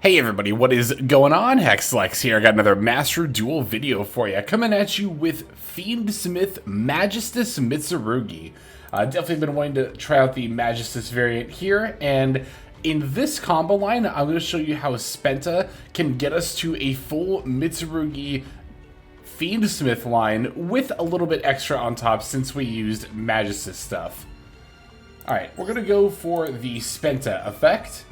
Hey everybody, what is going on? Hexlex here. I got another Master Duel video for you. Coming at you with Fiendsmith Magistus Mitsurugi. Definitely been wanting to try out the Magistus variant here, and in this combo line, I'm going to show you how Spenta can get us to a full Mitsurugi Fiendsmith line with a little bit extra on top since we used Magistus stuff. Alright, we're going to go for the Spenta effect.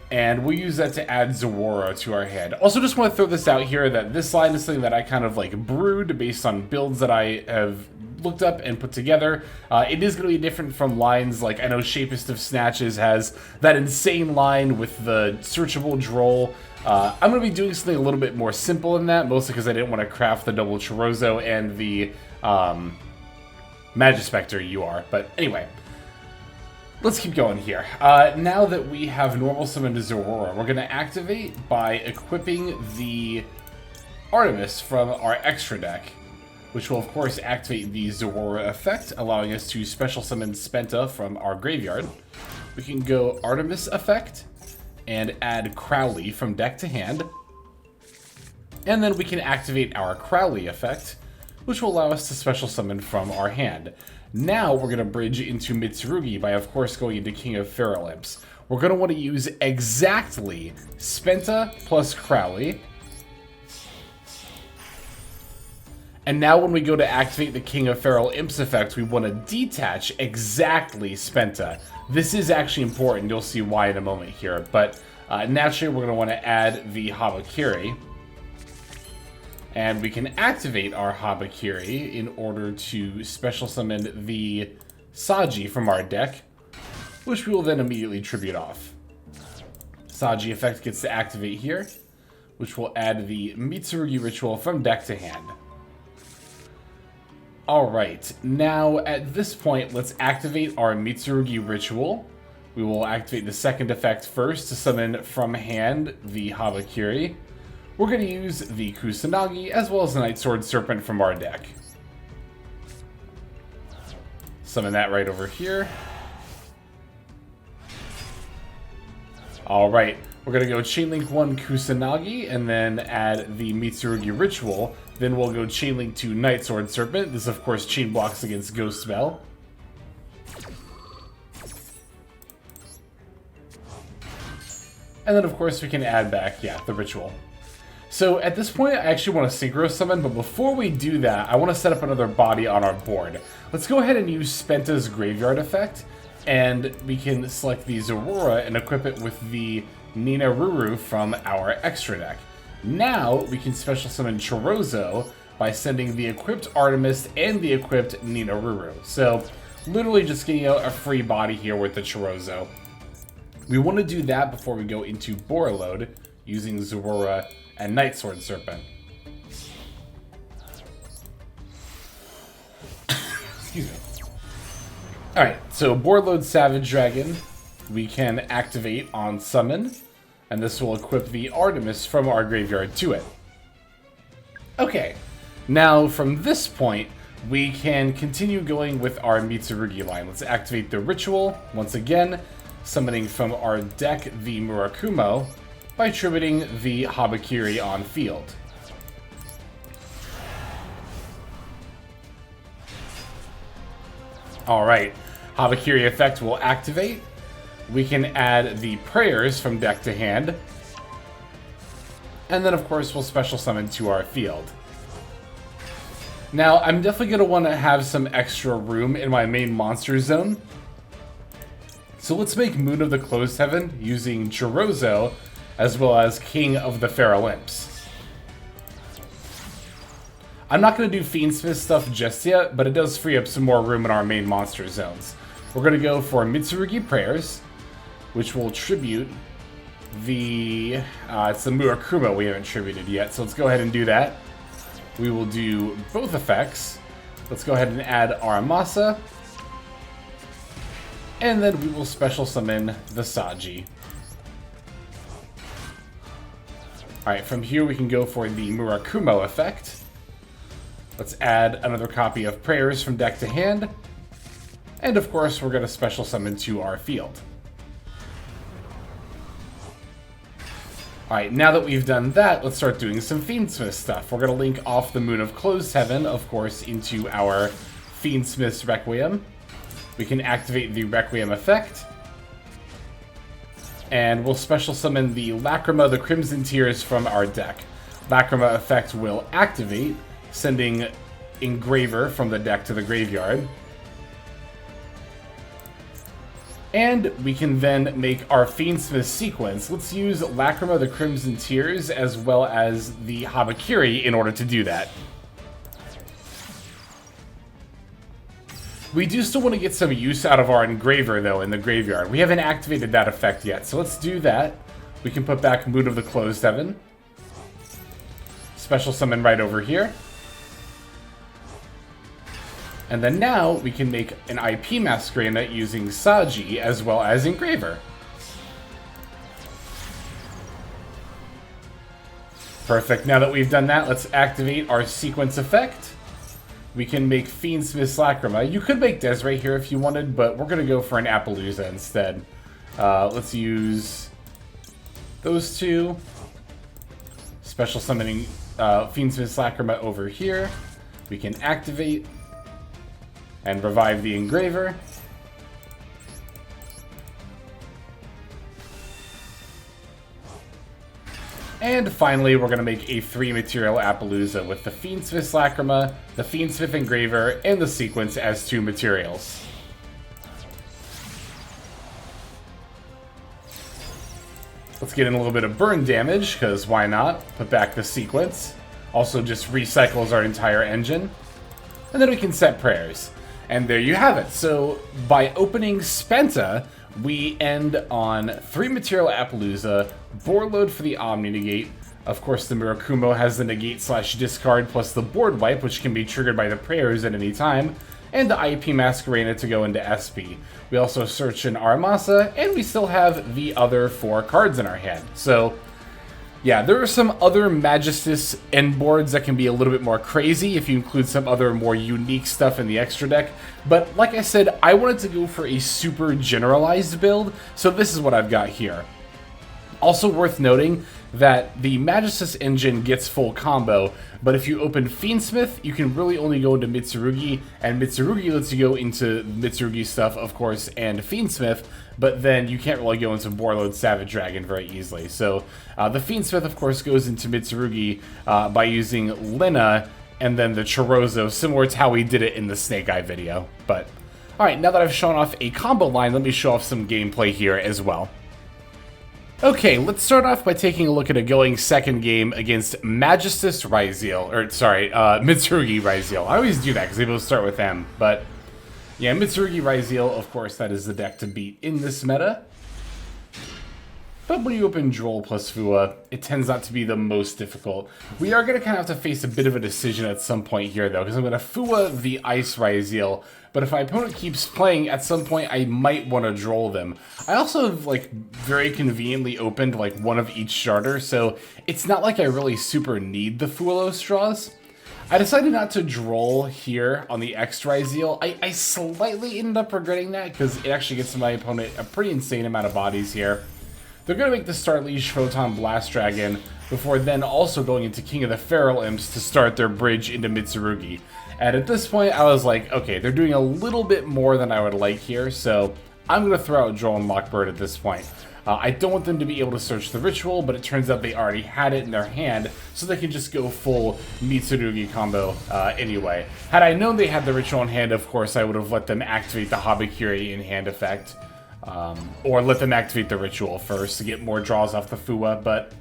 And we'll use that to add Zawara to our hand. Also, just want to throw this out here that this line is something that I kind of like brewed based on builds that I have looked up and put together. It is going to be different from lines like, I know Shapest of Snatches has that insane line with the searchable droll. I'm going to be doing something a little bit more simple than that, mostly because I didn't want to craft the double Chorozo and the Magispector UR. But anyway. Let's keep going here. Now that we have normal summon to Zawara, we're going to activate by equipping the Artemis from our extra deck, which will of course activate the Zawara effect, allowing us to special summon Spenta from our graveyard. We can go Artemis effect and add Crowley from deck to hand. And then we can activate our Crowley effect, which will allow us to special summon from our hand. Now we're going to bridge into Mitsurugi by, of course, going into King of Feral Imps. We're going to want to use exactly Spenta plus Crowley. And now when we go to activate the King of Feral Imps effect, we want to detach exactly Spenta. This is actually important. You'll see why in a moment here. But naturally, we're going to want to add the Habakiri. And we can activate our Habakiri in order to special summon the Saji from our deck, which we will then immediately tribute off. Saji effect gets to activate here, which will add the Mitsurugi ritual from deck to hand. Alright, now at this point, let's activate our Mitsurugi ritual. We will activate the second effect first to summon from hand the Habakiri. We're going to use the Kusanagi as well as the Night Sword Serpent from our deck. Summon that right over here. Alright, we're going to go Chainlink 1 Kusanagi and then add the Mitsurugi Ritual. Then we'll go Chainlink 2 Night Sword Serpent. This, of course, chain blocks against Ghost Spell. And then, of course, we can add back, the Ritual. So at this point, I actually want to Synchro Summon, but before we do that, I want to set up another body on our board. Let's go ahead and use Spenta's Graveyard effect, and we can select the Zawara and equip it with the Nina Ruru from our extra deck. Now, we can special summon Chorozo by sending the equipped Artemis and the equipped Nina Ruru. So, literally just getting out a free body here with the Chorozo. We want to do that before we go into Borreload, using Zawara and Night Sword Serpent. Excuse me. Alright, so Borreload Savage Dragon we can activate on summon, and this will equip the Artemis from our graveyard to it. Okay, now from this point, we can continue going with our Mitsurugi line. Let's activate the Ritual, once again, summoning from our deck the Murakumo, by tributing the Habakiri on field. Alright, Habakiri effect will activate. We can add the prayers from deck to hand. And then of course we'll special summon to our field. Now I'm definitely going to want to have some extra room in my main monster zone. So let's make Moon of the Closed Heaven using Chorozo as well as King of the Feral Imps. I'm not going to do Fiendsmith stuff just yet, but it does free up some more room in our main monster zones. We're going to go for Mitsurugi Prayers, which will tribute the... it's the Murakumo we haven't tributed yet, so let's go ahead and do that. We will do both effects. Let's go ahead and add Aramasa. And then we will special summon the Saji. Alright, from here we can go for the Murakumo effect. Let's add another copy of Prayers from deck to hand. And of course, we're going to special summon to our field. Alright, now that we've done that, let's start doing some Fiendsmith stuff. We're going to link off the Moon of Closed Heaven, of course, into our Fiendsmith's Requiem. We can activate the Requiem effect. And we'll special summon the Lacrima, the Crimson Tears from our deck. Lacrima effect will activate, sending Engraver from the deck to the graveyard. And we can then make our Fiendsmith sequence. Let's use Lacrima, the Crimson Tears, as well as the Habakiri in order to do that. We do still want to get some use out of our Engraver, though, in the graveyard. We haven't activated that effect yet, so let's do that. We can put back Moon of the Closed Heaven. Special summon right over here. And then now we can make an IP Masquerade using Saji as well as Engraver. Perfect. Now that we've done that, let's activate our sequence effect. We can make Fiendsmith's Lacrima. You could make Desiree here if you wanted, but we're going to go for an Appaloosa instead. Let's use those two. Special summoning Fiendsmith's Lacrima over here. We can activate and revive the Engraver. And finally, we're going to make a 3-material Appaloosa with the Fiendsmith's Lacrima, the Fiendsmith Engraver, and the sequence as 2 materials. Let's get in a little bit of burn damage, because why not? Put back the sequence. Also just recycles our entire engine. And then we can set prayers. And there you have it. So by opening Spenta, we end on 3-material Appaloosa, board load for the Omni Negate. Of course, the Murakumo has the negate/discard plus the board wipe, which can be triggered by the prayers at any time, and the IP Masquerade to go into SP. We also search an Aramasa, and we still have the other 4 cards in our hand. So yeah, there are some other Magistus end boards that can be a little bit more crazy if you include some other more unique stuff in the extra deck. But like I said, I wanted to go for a super generalized build, so this is what I've got here. Also worth noting that the Magistus engine gets full combo, but if you open Fiendsmith, you can really only go into Mitsurugi, and Mitsurugi lets you go into Mitsurugi stuff, of course, and Fiendsmith, but then you can't really go into Warlord Savage Dragon very easily. So the Fiendsmith, of course, goes into Mitsurugi by using Lena and then the Chorozo, similar to how we did it in the Snake Eye video. But alright, now that I've shown off a combo line, let me show off some gameplay here as well. Okay, let's start off by taking a look at a going second game against Magistus Ryzeal, or sorry, Mitsurugi Ryzeal. I always do that because they both start with M, but yeah, Mitsurugi Ryzeal, of course, that is the deck to beat in this meta. But when you open Droll plus Fua, it tends not to be the most difficult. We are going to kind of have to face a bit of a decision at some point here, though, because I'm going to Fua the Ice Ryzeal, but if my opponent keeps playing, at some point I might want to Droll them. I also have, like, very conveniently opened, like, one of each starter, so it's not like I really super need the Fualo straws. I decided not to Droll here on the X Ryzeal. I slightly ended up regretting that, because it actually gets my opponent a pretty insane amount of bodies here. They're going to make the Starliege Photon Blast Dragon before then also going into King of the Feral Imps to start their bridge into Mitsurugi. And at this point, I was like, okay, they're doing a little bit more than I would like here, so I'm going to throw out Droll and Lockbird at this point. I don't want them to be able to search the ritual, but it turns out they already had it in their hand, so they can just go full Mitsurugi combo anyway. Had I known they had the ritual in hand, of course, I would have let them activate the Habakiri in hand effect. Or let them activate the ritual first to get more draws off the Fua, but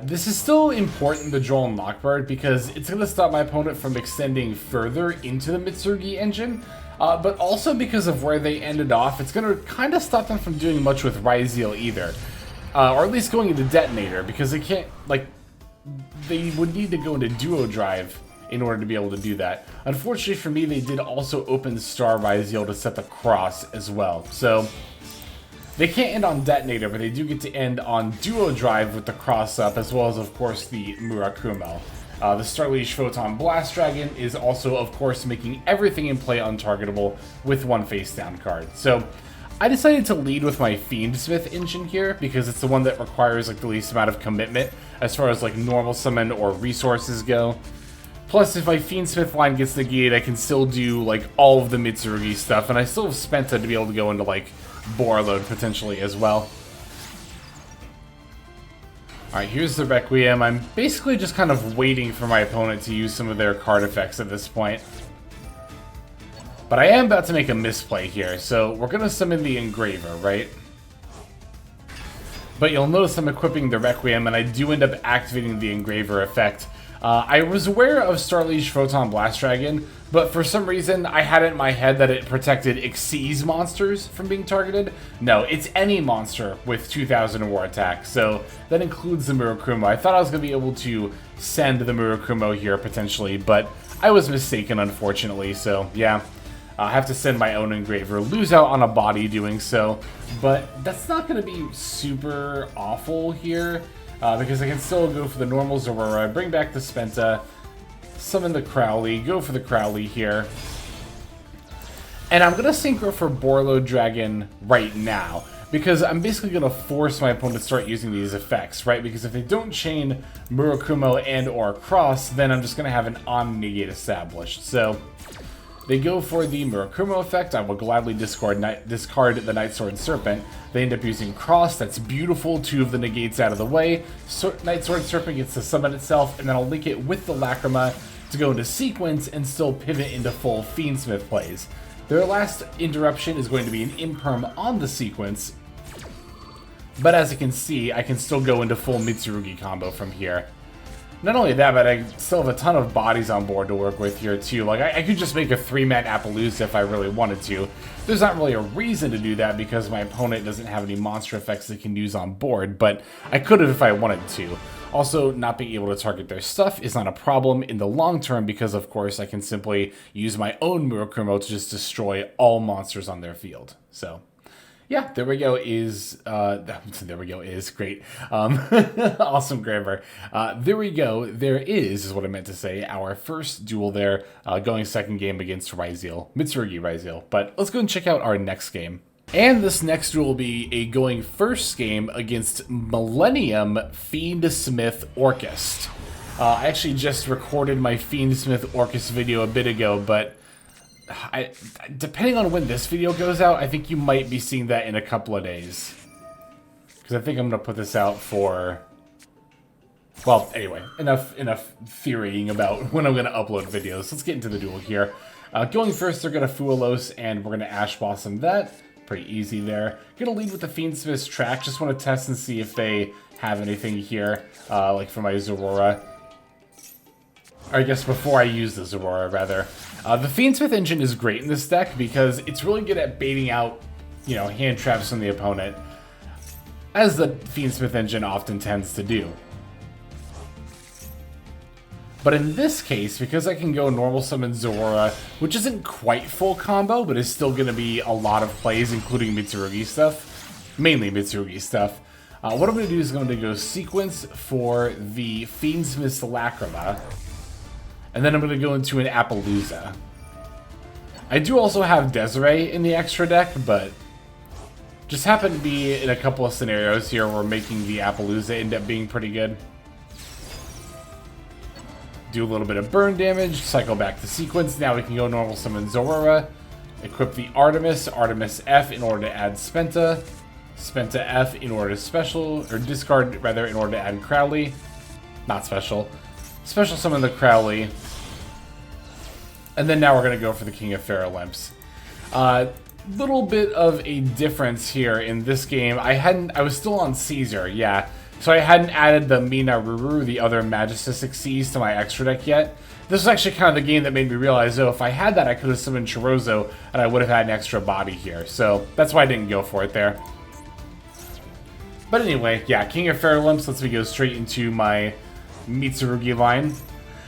this is still important, the Droll and Lockbird, because it's going to stop my opponent from extending further into the Mitsurugi engine, but also because of where they ended off, it's going to kind of stop them from doing much with Ryzeal either. Or at least going into Detonator, because they can't, like, they would need to go into Duo Drive in order to be able to do that. Unfortunately for me, they did also open Star Ryzeal to set the cross as well. So they can't end on Detonator, but they do get to end on Duo Drive with the cross up, as well as, of course, the Murakumo. The Starliege Photon Blast Dragon is also, of course, making everything in play untargetable with one face down card. So I decided to lead with my Fiendsmith engine here because it's the one that requires like the least amount of commitment as far as like normal summon or resources go. Plus, if my Fiendsmith line gets negated, I can still do like all of the Mitsurugi stuff, and I still have Spenta to be able to go into like Boarload potentially as well. Alright, here's the Requiem. I'm basically just kind of waiting for my opponent to use some of their card effects at this point. But I am about to make a misplay here, so we're going to summon the Engraver, right? But you'll notice I'm equipping the Requiem, and I do end up activating the Engraver effect. I was aware of Starliege Photon Blast Dragon, but for some reason I had it in my head that it protected Xyz monsters from being targeted. No, it's any monster with 2000 war attack, so that includes the Murakumo. I thought I was going to be able to send the Murakumo here potentially, but I was mistaken unfortunately, so yeah. I have to send my own Engraver, lose out on a body doing so, but that's not going to be super awful here. Because I can still go for the normal Zorora, bring back the Spenta, summon the Crowley, go for the Crowley here. And I'm going to synchro for Boarload Dragon right now, because I'm basically going to force my opponent to start using these effects, right? Because if they don't chain Murakumo and or Cross, then I'm just going to have an on-negate established. So they go for the Murakumo effect. I will gladly discard the Night Sword Serpent. They end up using Cross. That's beautiful. 2 of the negates out of the way. Night Sword Serpent gets to summon itself, and then I'll link it with the Lacrima to go into sequence and still pivot into full Fiendsmith plays. Their last interruption is going to be an Imperm on the sequence, but as you can see, I can still go into full Mitsurugi combo from here. Not only that, but I still have a ton of bodies on board to work with here, too. Like, I could just make a 3-man Appaloosa if I really wanted to. There's not really a reason to do that because my opponent doesn't have any monster effects they can use on board, but I could have if I wanted to. Also, not being able to target their stuff is not a problem in the long term because, of course, I can simply use my own Murakumo to just destroy all monsters on their field. So yeah, there we go is great. Awesome grammar. There we go. There is what I meant to say. Our first duel there, going second game against Ryzeal, Mitsurugi Ryzeal. But let's go and check out our next game. And this next duel will be a going first game against Millennium Fiendsmith Orcust. I actually just recorded my Fiendsmith Orcust video a bit ago, but depending on when this video goes out, I think you might be seeing that in a couple of days. Because I think I'm going to put this out for... Well, anyway, enough theorying about when I'm going to upload videos. Let's get into the duel here. Going first, they're going to Fuelos, and we're going to Ash Blossom that. Pretty easy there. Going to lead with the Fiendsmith's track. Just want to test and see if they have anything here, like for my Zorora. Or I guess before I use the Zorora, rather. The Fiendsmith engine is great in this deck because it's really good at baiting out, you know, hand traps from the opponent, as the Fiendsmith engine often tends to do. But in this case, because I can go normal summon Zorora, which isn't quite full combo, but is still going to be a lot of plays, including Mitsurugi stuff, mainly Mitsurugi stuff, what I'm going to do is I'm going to go sequence for the Fiendsmith's Lacrima, and then I'm going to go into an Appaloosa. I do also have Desiree in the extra deck, but just happen to be in a couple of scenarios here where making the Appaloosa end up being pretty good. Do a little bit of burn damage, cycle back to sequence. Now we can go normal summon Zorora, equip the Artemis, Artemis F in order to add Spenta, Spenta F in order to special, or discard rather in order to add Crowley. Not special. Special summon the Crowley. And then now we're going to go for the King of Pharolymphs. Little bit of a difference here in this game. I was still on Caesar, yeah. So I hadn't added the Mina Ruru, the other Magistus Xyz, to my extra deck yet. This was actually kind of the game that made me realize, oh, if I had that, I could have summoned Chorozo, and I would have had an extra body here. So that's why I didn't go for it there. But anyway, yeah, King of Pharolymphs lets me go straight into my Mitsurugi line.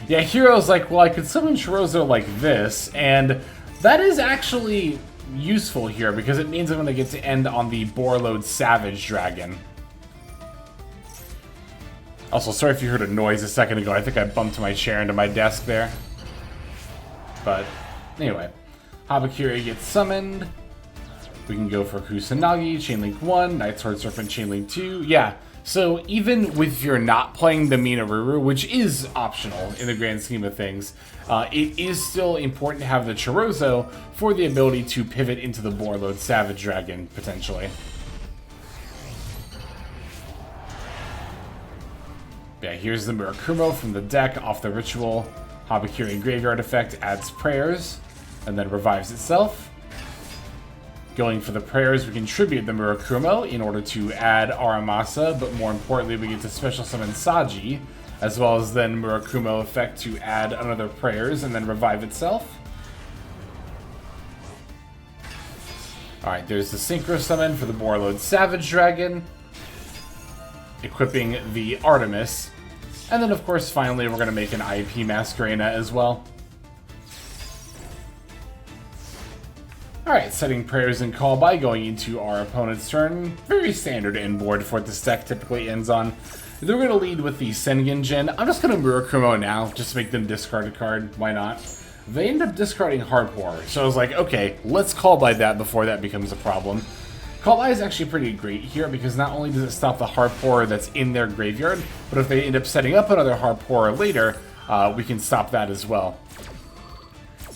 Yeah, here I was like, well, I could summon Chorozo like this, and that is actually useful here, because it means I'm going to get to end on the Boarload Savage Dragon. Also, sorry if you heard a noise a second ago. I think I bumped my chair into my desk there. But, anyway. Habakiri gets summoned. We can go for Kusanagi, Chainlink 1, Night Sword Serpent, Chainlink 2. Yeah, so even if you're not playing the Minaruru, which is optional in the grand scheme of things, it is still important to have the Chorozo for the ability to pivot into the Boarload Savage Dragon, potentially. Yeah, here's the Murakumo from the deck off the Ritual. Habakiri Graveyard effect adds prayers, and then revives itself. Going for the prayers, we can tribute the Murakumo in order to add Aramasa, but more importantly, we get to special summon Saji, as well as then Murakumo effect to add another prayers and then revive itself. Alright, there's the Synchro Summon for the Boarload Savage Dragon, equipping the Artemis, and then of course finally we're going to make an IP Masquerena as well. Alright, setting prayers and call by going into our opponent's turn. Very standard end board for what this deck typically ends on. They're going to lead with the Sengenjin. I'm just going to Murakumo now, just to make them discard a card. Why not? They end up discarding Hard Horror, so I was like, okay, let's call by that before that becomes a problem. Call by is actually pretty great here, because not only does it stop the Hard Horror that's in their graveyard, but if they end up setting up another Hard Horror later, we can stop that as well.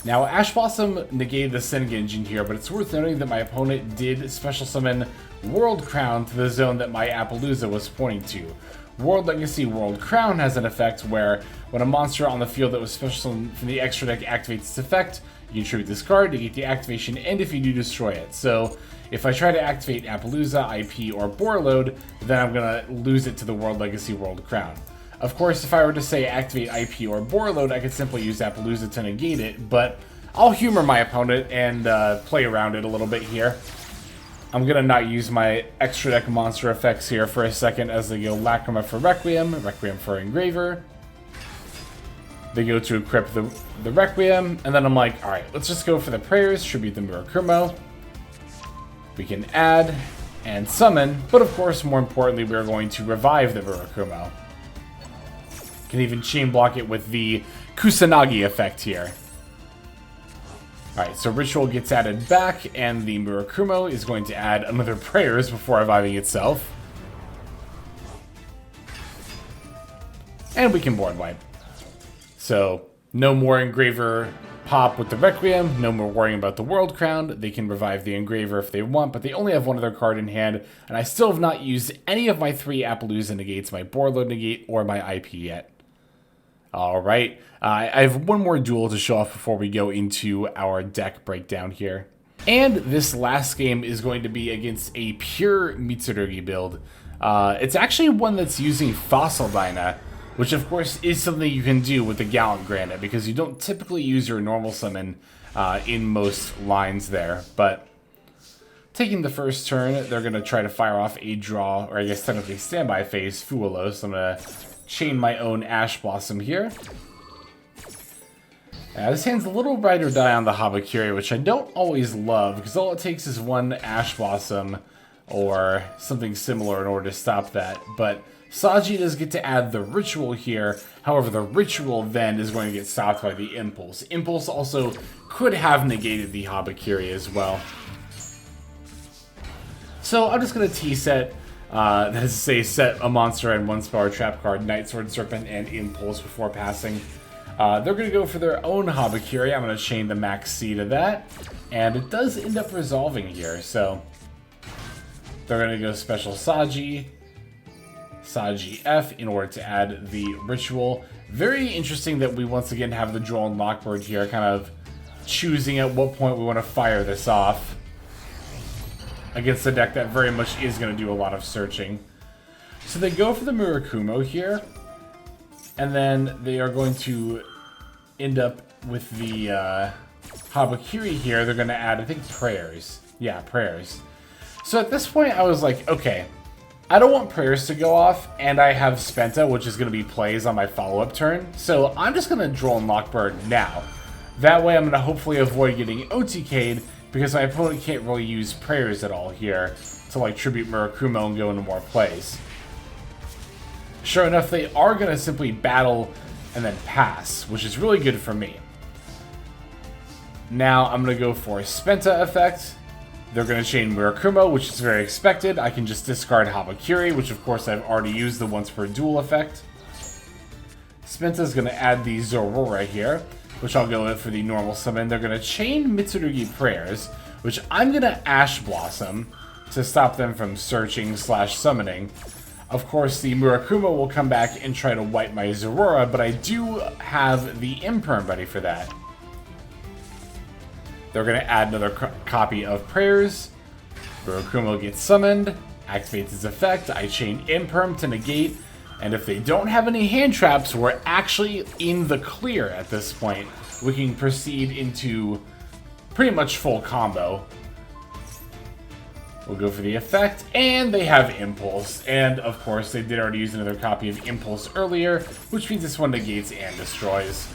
Now, Ash Blossom negated the Sengenjin here, but it's worth noting that my opponent did special summon World Crown to the zone that my Appaloosa was pointing to. World Legacy World Crown has an effect where when a monster on the field that was special summoned from the extra deck activates its effect, you can tribute this card to get the activation, and if you do, destroy it. So, if I try to activate Appaloosa, IP, or Boarload, then I'm going to lose it to the World Legacy World Crown. Of course, if I were to say activate IP or Boarload, I could simply use Appaloosa to negate it, but I'll humor my opponent and play around it a little bit here. I'm going to not use my extra deck monster effects here for a second as they go Lacrima for Requiem, Requiem for Engraver. They go to equip the Requiem, and then I'm like, alright, let's just go for the prayers, tribute the Murakumo. We can add and summon, but of course, more importantly, we're going to revive the Murakumo. Can even chain block it with the Kusanagi effect here. Alright, so Ritual gets added back, and the Murakumo is going to add another prayers before reviving itself. And we can board wipe. So, no more Engraver pop with the Requiem, no more worrying about the World Crown. They can revive the Engraver if they want, but they only have one other card in hand, and I still have not used any of my 3 Appaloosa negates, my Boarload negate, or my IP yet. Alright, I have one more duel to show off before we go into our deck breakdown here. And this last game is going to be against a pure Mitsurugi build. It's actually one that's using Fossil Dyna, which of course is something you can do with the Gallant Granite, because you don't typically use your normal summon in most lines there. But taking the first turn, they're going to try to fire off a draw, or I guess technically standby phase, Fuolo, so I'm going to chain my own Ash Blossom here. This hand's a little ride or die on the Habakiri, which I don't always love, because all it takes is one Ash Blossom or something similar in order to stop that. But Saji does get to add the Ritual here, however the Ritual then is going to get stopped by the Impulse. Impulse also could have negated the Habakiri as well. So I'm just going to T-set, that is to say, set a monster and 1 spell or trap card, Night Sword Serpent, and Impulse before passing. They're going to go for their own Habakiri. I'm going to chain the Max C to that, and it does end up resolving here, so they're going to go special Saji F in order to add the Ritual. Very interesting that we once again have the Droll and Lockbird here, kind of choosing at what point we want to fire this off against a deck that very much is going to do a lot of searching. So they go for the Murakumo here, and then they are going to end up with the Habakiri here. They're going to add, I think, prayers. Yeah, prayers. So at this point, I was like, okay, I don't want prayers to go off, and I have Spenta, which is going to be plays on my follow-up turn. So I'm just going to Droll and Lockbird now. That way I'm going to hopefully avoid getting OTK'd, because my opponent can't really use prayers at all here to like tribute Murakumo and go into more plays. Sure enough, they are going to simply battle and then pass, which is really good for me. Now I'm going to go for Spenta effect, They're going to chain Murakumo, which is very expected. I can just discard Hamakiri, which of course I've already used the once per duel effect. Spenta's going to add the Zorora here, which I'll go in for the normal summon. They're going to chain Mitsurugi Prayers, which I'm going to Ash Blossom to stop them from searching / summoning. Of course, the Murakumo will come back and try to wipe my Zorora, but I do have the Imperm ready for that. They're going to add another copy of Prayers. Murakumo gets summoned, activates its effect. I chain Imperm to negate, and if they don't have any hand traps, we're actually in the clear at this point. We can proceed into pretty much full combo. We'll go for the effect, and they have Impulse. And, of course, they did already use another copy of Impulse earlier, which means this one negates and destroys.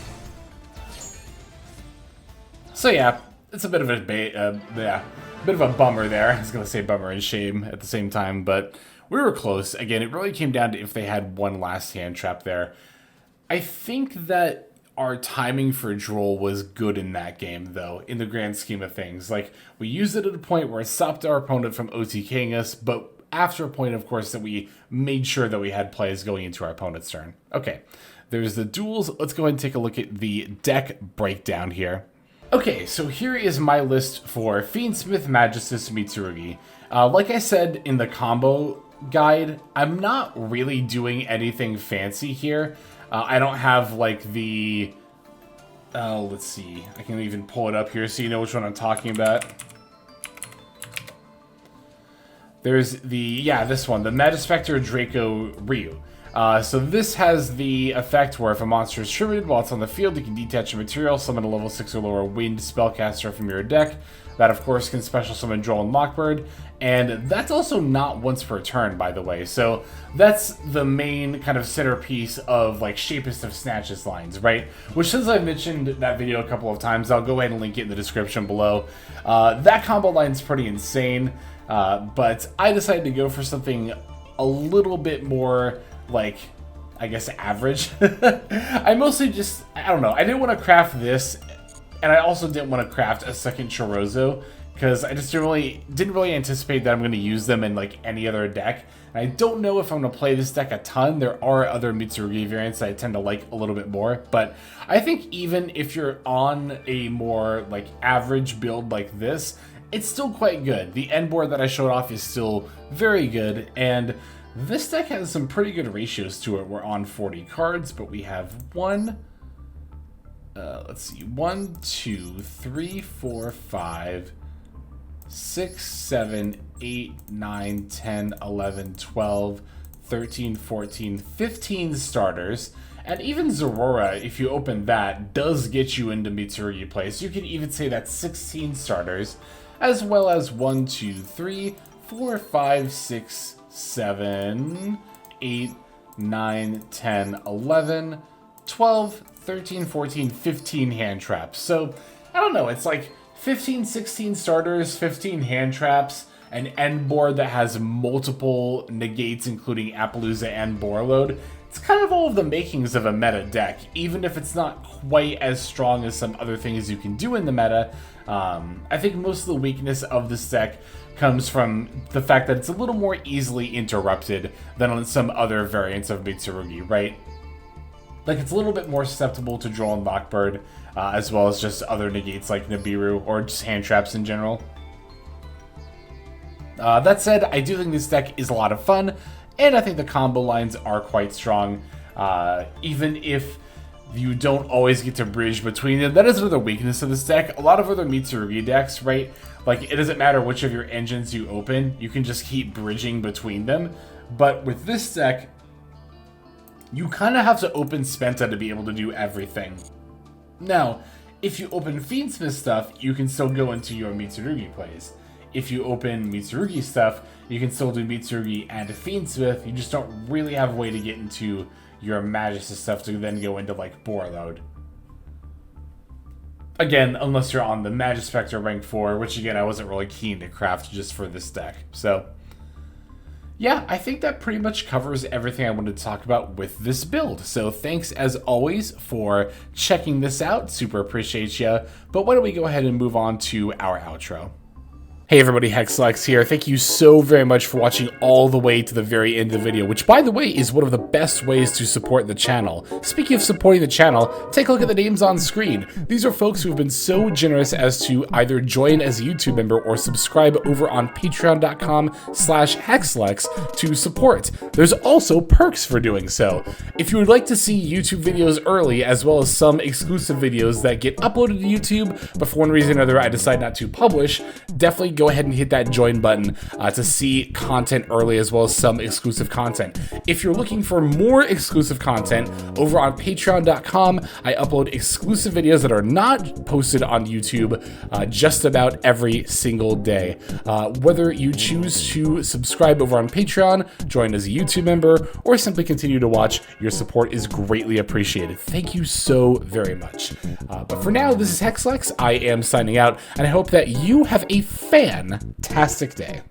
So, yeah, it's a bit of a bit of a bummer there. I was going to say bummer and shame at the same time, but we were close. Again, it really came down to if they had one last hand trap there. I think that our timing for Droll was good in that game, though, in the grand scheme of things. Like, we used it at a point where it stopped our opponent from OTKing us, but after a point, of course, that we made sure that we had plays going into our opponent's turn. Okay, there's the duels. Let's go ahead and take a look at the deck breakdown here. Okay, so here is my list for Fiendsmith, Magistus, Mitsurugi. Like I said in the combo guide, I'm not really doing anything fancy here. I don't have, like, the... let's see. I can even pull it up here so you know which one I'm talking about. There's the... yeah, this one. The Magispector Draco Ryu. So this has the effect where if a monster is tributed while it's on the field, you can detach a material, summon a level 6 or lower winged spellcaster from your deck. That, of course, can special summon Droll and Lockbird. And that's also not once per turn, by the way. So that's the main kind of centerpiece of, like, Shapest of Snatches lines, right? Which, since I've mentioned that video a couple of times, I'll go ahead and link it in the description below. That combo line's pretty insane. But I decided to go for something a little bit more, like, I guess, average. I mostly just, I don't know, I didn't want to craft this, and I also didn't want to craft a second Chorozo, because I just didn't really anticipate that I'm going to use them in, like, any other deck. And I don't know if I'm going to play this deck a ton. There are other Mitsurugi variants that I tend to like a little bit more, but I think even if you're on a more, like, average build like this, it's still quite good. The end board that I showed off is still very good, and this deck has some pretty good ratios to it. We're on 40 cards, but we have let's see, 1, 2, 3, 4, 5, 6, 7, 8, 9, 10, 11, 12, 13, 14, 15 starters. And even Zorora, if you open that, does get you into Mitsurugi play. So you could even say that's 16 starters, as well as 1, 2, 3, 4, 5, 6, 7, 8, 9, 10, 11, 12, 13, 14, 15 hand traps. So, I don't know, it's like 15, 16 starters, 15 hand traps, an end board that has multiple negates, including Appaloosa and Borreload. It's kind of all of the makings of a meta deck, even if it's not quite as strong as some other things you can do in the meta. I think most of the weakness of this deck comes from the fact that it's a little more easily interrupted than on some other variants of Mitsurugi, right? Like, it's a little bit more susceptible to Droll and Lockbird, as well as just other negates like Nibiru, or just hand traps in general. That said, I do think this deck is a lot of fun, and I think the combo lines are quite strong, even if you don't always get to bridge between them. That is another weakness of this deck. A lot of other Mitsurugi decks, right? Like, it doesn't matter which of your engines you open, you can just keep bridging between them. But with this deck, you kind of have to open Spenta to be able to do everything. Now, if you open Fiendsmith stuff, you can still go into your Mitsurugi plays. If you open Mitsurugi stuff, you can still do Mitsurugi and Fiendsmith. You just don't really have a way to get into your Magistus stuff to then go into, like, Borreload. Again, unless you're on the Magispector rank 4, which again, I wasn't really keen to craft just for this deck. So, yeah, I think that pretty much covers everything I wanted to talk about with this build. So thanks as always for checking this out. Super appreciate you. But why don't we go ahead and move on to our outro. Hey everybody, Hexlex here. Thank you so very much for watching all the way to the very end of the video, which by the way is one of the best ways to support the channel. Speaking of supporting the channel, take a look at the names on screen. These are folks who have been so generous as to either join as a YouTube member or subscribe over on patreon.com/Hexlex to support. There's also perks for doing so. If you would like to see YouTube videos early, as well as some exclusive videos that get uploaded to YouTube, but for one reason or another I decide not to publish, definitely go ahead and hit that join button to see content early, as well as some exclusive content. If you're looking for more exclusive content, over on patreon.com, I upload exclusive videos that are not posted on YouTube just about every single day. Whether you choose to subscribe over on Patreon, join as a YouTube member, or simply continue to watch, your support is greatly appreciated. Thank you so very much. But for now, this is Hexlex. I am signing out, and I hope that you have a fantastic day.